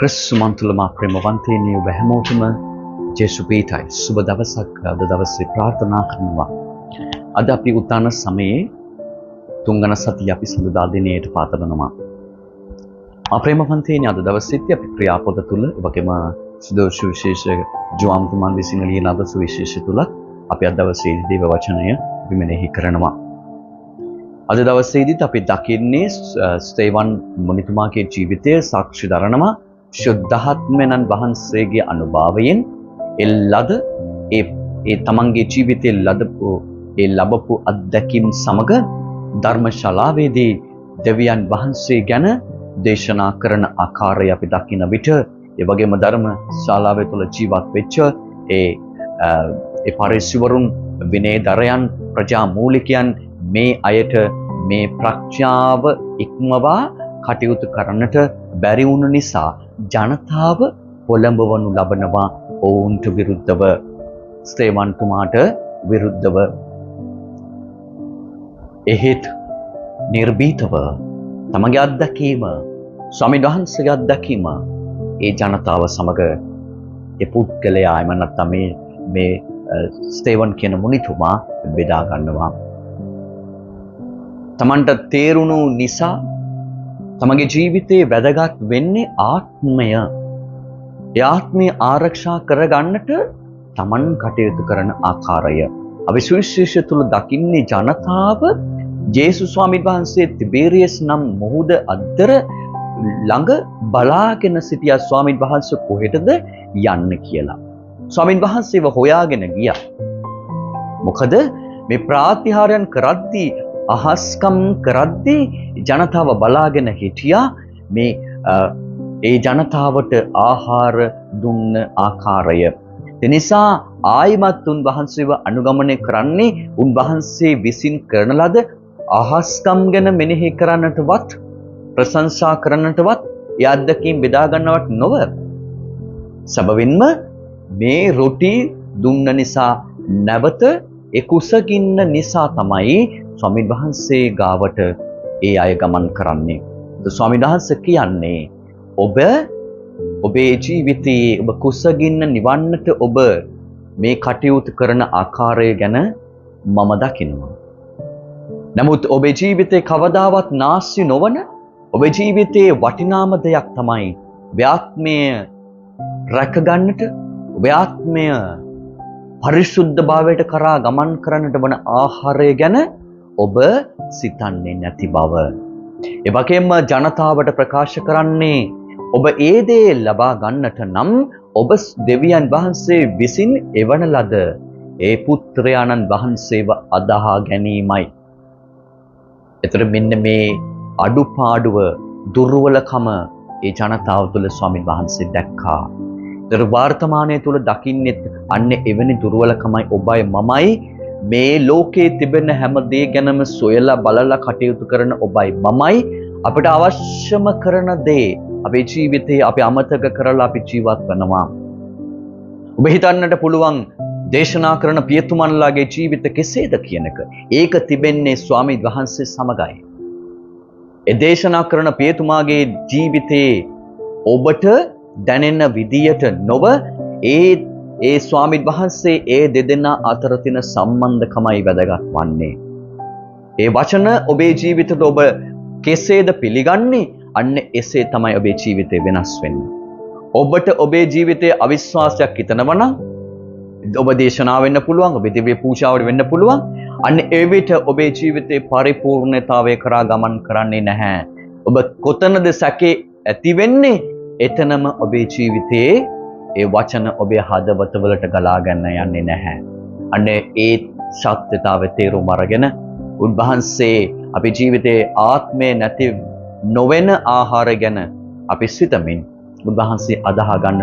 ක්‍රිස්තුමන්තුලම ප්‍රේමවන්තයනි ඔබ හැමෝටම ජේසු පීඨයි සුබ දවසක් අද දවසේ ප්‍රාර්ථනා කරනවා. අද අපි උත්තාන සමයේ තුන්වන සතිය අපි සඳුදා දිනයට පාතලනවා. ප්‍රේමවන්තයනි අද දවසේදී අපි ක්‍රියාපද තුල වගේම සුවිශේෂ ජෝම් තුමන් විසින් ලියන අද සුවිශේෂ තුල අපි අද දවසේදී දේව වචනය විමෙනෙහි කරනවා. අද දවසේදීත් අපි දකින්නේ ස්තේවන් මුනිතුමාගේ ජීවිතයේ සාක්ෂි දරනවා ශුද්ධාත්මයන් වහන්සේගේ අනුභවයෙන් එල්ලද ඒ තමන්ගේ ජීවිතයේ ලැබපු අත්දැකීම් සමග ධර්මශාලාවේදී දෙවියන් වහන්සේ ගැන දේශනා කරන ආකාරය අපි දකින විට ඒ වගේම ධර්මශාලාවේ තුල ජීවත් වෙච්ච ඒ පරිසවරුන් විනයදරයන් ප්‍රජා මූලිකයන් මේ අයට මේ ප්‍රඥාව ඉක්මවා කටයුතු කරන්නට බැරි වුණ නිසා ජනතාව පොළඹවනු ලබනවා ඔවුන්ට විරුද්ධව ස්තේවන්තුමාට විරුද්ධව. එහෙත් නිර්භීතව තමගේ අත්දැකීම ස්වාමීන් වහන්සේගේ අත්දැකීම ඒ ජනතාව සමග ඒ පුද්ගලයා එම නැත්නම් මේ ස්තේවන් කියන මුනිතුමා බෙදා ගන්නවා. තමන්ට තේරුණු නිසා තමගේ ජීවිතයේ වැදගත් වෙන්නේ ආත්මය. ඒ ආත්මය ආරක්ෂා කරගන්නට තමන් කටයුතු කරන ආකාරය. අපි සුවිශේෂ තුල දකින්නේ ජනතාව ජේසුස් ස්වාමීන් වහන්සේ තිබේරියස් නම් මුහුද අද්දර ළඟ බලාගෙන සිටියා ස්වාමීන් වහන්සේ කොහෙටද යන්න කියලා. ස්වාමීන් වහන්සේව හොයාගෙන ගියා. මොකද මේ ප්‍රාතිහාර්යයන් කරද්දී අහස්කම් කරද්දී ජනතාව බලාගෙන හිටියා මේ ඒ ජනතාවට ආහාර දුන්න ආකාරය. එනිසා ආයිමත් උන්වහන්සේව අනුගමනය කරන්නේ උන්වහන්සේ විසින් කරන ලද අහස්කම් ගැන මෙනෙහි කරන්නටවත් ප්‍රශංසා කරන්නටවත් ඒ අත්දැකීම් බෙදා ගන්නවත් නොව සබවින්ම මේ රොටි දුන්න නිසා නැවත ඒ කුසගින්න නිසා තමයි ස්වාමීන් වහන්සේ ගාවට ඒ අය ගමන් කරන්නේ. ස්වාමීන් වහන්සේ කියන්නේ ඔබේ ජීවිතයේ ඔබ කුසගින්න නිවන්නට ඔබ මේ කටයුතු කරන ආකාරය ගැන මම දකිනවා. නමුත් ඔබේ ජීවිතේ කවදාවත් නාස්ති නොවන ඔබේ ජීවිතයේ වටිනාම දෙයක් තමයි ව්‍යාත්මය රැකගන්නට ව්‍යාත්මය පරිශුද්ධ භාවයට කරා ගමන් කරන්නට වන ආහාරය ගැන ඔබ සිතන්නේ නැති බව. ඒ වගේම ජනතාවට ප්‍රකාශ කරන්නේ ඔබ ඒ දේ ලබා ගන්නට නම් ඔබ දෙවියන් වහන්සේ විසින් එවන ලද ඒ පුත්‍රයාණන් වහන්සේව අදහා ගැනීමයි. ඒතර මෙන්න මේ අඩුපාඩුව දුර්වලකම ඒ ජනතාව තුළ ස්වාමීන් වහන්සේ දැක්කා. ඒතර වර්තමානයේ තුල දකින්නෙත් අන්න එවැනි දුර්වලකමයි ඔබයි මමයි මේ ලෝකයේ තිබෙන හැම දේ ගැනම සොයලා බලලා කටයුතු කරන ඔබයි මමයි අපිට අවශ්‍යම කරන දේ අපේ ජීවිතේ අපි අමතක කරලා අපි ජීවත් වෙනවා. ඔබ හිතන්නට පුළුවන් දේශනා කරන පියතුමන්ලාගේ ජීවිත කෙසේද කියන එක. ඒක තිබෙන්නේ ස්වාමීන් වහන්සේ සමගයි. ඒ දේශනා කරන පියතුමාගේ ජීවිතේ ඔබට දැනෙන විදියට නොව ඒ ස්වාමීන් වහන්සේ ඒ දෙදෙනා අතර තියෙන සම්බන්ධකමයි වැදගත් වන්නේ. ඒ වචන ඔබේ ජීවිතයට ඔබ කෙසේද පිළිගන්නේ අන්න එසේ තමයි ඔබේ ජීවිතේ වෙනස් වෙන්නේ. ඔබට ඔබේ ජීවිතයේ අවිශ්වාසයක් හිතනවා නම් ඔබ දේශනා වෙන්න පුළුවන්, ඔබ දිව්‍ය පූජාවට වෙන්න පුළුවන්. අන්න ඒ විට ඔබේ ජීවිතේ පරිපූර්ණතාවය කරා ගමන් කරන්නේ නැහැ. ඔබ කොතනද සැකේ ඇති වෙන්නේ? එතනම ඔබේ ජීවිතයේ ඒ වචන ඔබේ හදවත වලට ගලා ගන්න යන්නේ නැහැ. අන්න ඒ සත්‍යතාවය තේරුම් අරගෙන උන්වහන්සේ අපේ ජීවිතයේ ආත්මය නැති නොවන ආහාර ගැන අපි සිතමින් උන්වහන්සේ අදහා ගන්න